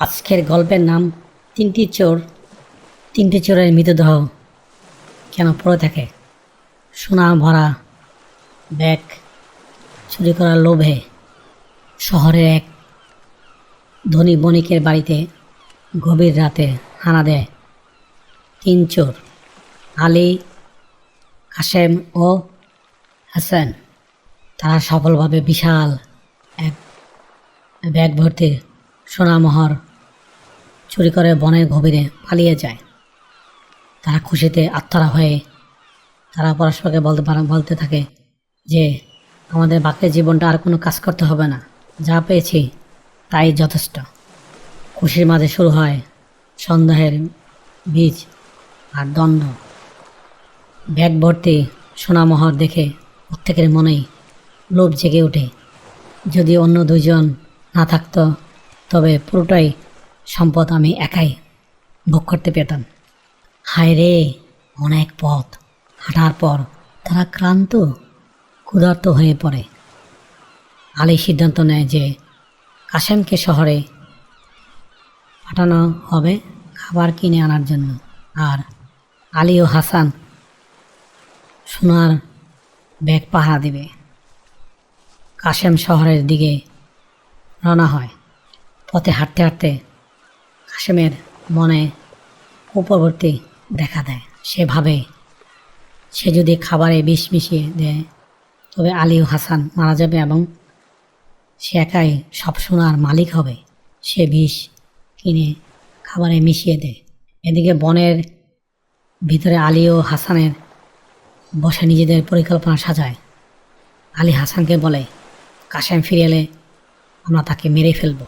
আজকের গল্পের নাম তিনটি চোর। তিনটি চোরের মৃতদেহ কেন পড়ে থাকে? সোনা ভরা ব্যাগ চুরি করার লোভে শহরের এক ধনী বণিকের বাড়িতে গভীর রাতে হানা দেয় তিন চোর, আলী, কাশেম ও হাসান। তারা সফলভাবে বিশাল এক ব্যাগ ভর্তি সোনামোহর চুরি করে বনের গভীরে পালিয়ে যায়। তারা খুশিতে আত্মহারা হয়ে তারা পরস্পরকে বলতে থাকে যে আমাদের বাকি জীবনটা আর কোনো কাজ করতে হবে না, যা পেয়েছি তাই যথেষ্ট। খুশির মাঝে শুরু হয় সন্দেহের বীজ আর দ্বন্দ্ব। ব্যাগ ভর্তি সোনামোহর দেখে প্রত্যেকের মনেই লোভ জেগে ওঠে। যদি অন্য দুইজন না থাকতো তবে পুরোটাই সম্পদ আমি একাই ভোগ করতে পেতাম। হায় রে, অনেক পথ হাঁটার পর তারা ক্লান্ত ক্ষুধার্ত হয়ে পড়ে। আলী সিদ্ধান্ত নেয় যে কাশেমকে শহরে পাঠানো হবে খাবার কিনে আনার জন্য, আর আলী ও হাসান সোনার ব্যাগ পাহারা দেবে। কাশেম শহরের দিকে রওনা হয়। পথে হাঁটতে হাঁটতে কাশেমের মনে কুপ্রবৃত্তি দেখা দেয়। সে ভাবে সে যদি খাবারে বিষ মিশিয়ে দেয় তবে আলী ও হাসান মারা যাবে এবং সে একাই সব সোনার মালিক হবে। সে বিষ কিনে খাবারে মিশিয়ে দেয়। এদিকে বনের ভিতরে আলী ও হাসানের বসে নিজেদের পরিকল্পনা সাজায়। আলী হাসানকে বলে, কাশেম ফিরে এলে আমরা তাকে মেরে ফেলব।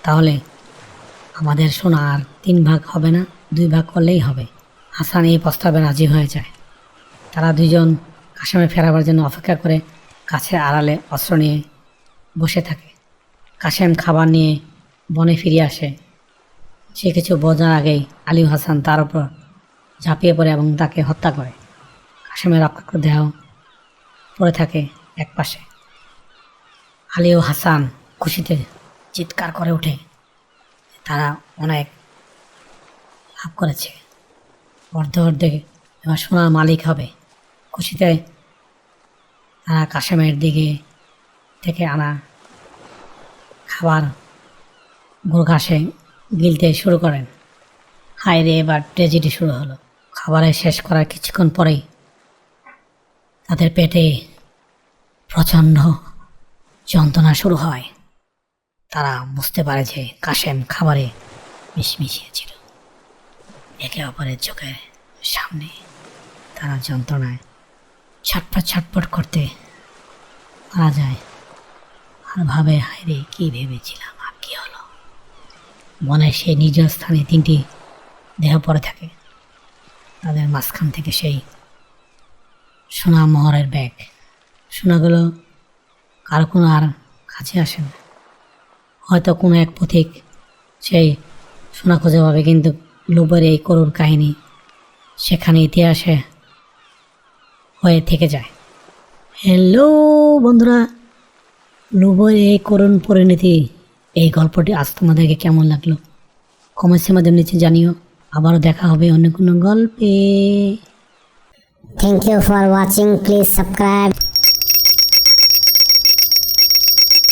তাহলে আমাদের সোনা আর 3 ভাগ হবে না, 2 ভাগ করলেই হবে। হাসান এই প্রস্তাবে রাজি হয়ে যায়। তারা দুজন কাশেমে ফেরাবার জন্য অপেক্ষা করে গাছের আড়ালে অস্ত্র নিয়ে বসে থাকে। কাশেম খাবার নিয়ে বনে ফিরে আসে। সে কিছু বোঝার আগেই আলী ও হাসান তার উপর ঝাঁপিয়ে পড়ে এবং তাকে হত্যা করে। কাশেমের রক্তাক্ত দেহ পড়ে থাকে এক পাশে। আলী ও হাসান খুশিতে চিৎকার করে ওঠে। তারা অনেক লাভ করেছে, অর্ধেক এবার সোনার মালিক হবে। খুশিতে তারা কাশেমের দিকে থেকে আনা খাবার ঘাসে গিলতে শুরু করেন। হায় রে, এবার ট্র্যাজেডি শুরু হলো। খাবারের শেষ করার কিছুক্ষণ পরেই তাদের পেটে প্রচণ্ড যন্ত্রণা শুরু হয়। তারা বুঝতে পারে যে কাশেম খাবারে বিষ মিশিয়েছিল। একে অপরের চোখের সামনে তারা যন্ত্রণায় ছটফট ছটফট করতে মারা যায় আর ভাবে, হায় রে, কী ভেবেছিলাম আর কী হলো। মনে সেই নিজ স্থানে 3টি দেহ পড়ে থাকে। তাদের মাঝখান থেকে সেই সোনা মোহরের ব্যাগ। সোনাগুলো কারো কোনো আর কাছে আসে না। হয়তো কোনো এক পথিক সেই সোনা খুঁজে পাবে, কিন্তু লোভের এই করুণ কাহিনী সেখানে ইতিহাসে হয়ে থেকে যায়। হ্যালো বন্ধুরা, লোভের এই করুণ পরিণতি, এই গল্পটি আজ তোমাদেরকে কেমন লাগলো কমেন্টসের মাধ্যমে নিচে জানিও। আবারও দেখা হবে অন্য কোনো গল্পে। Thank you for watching. Please subscribe.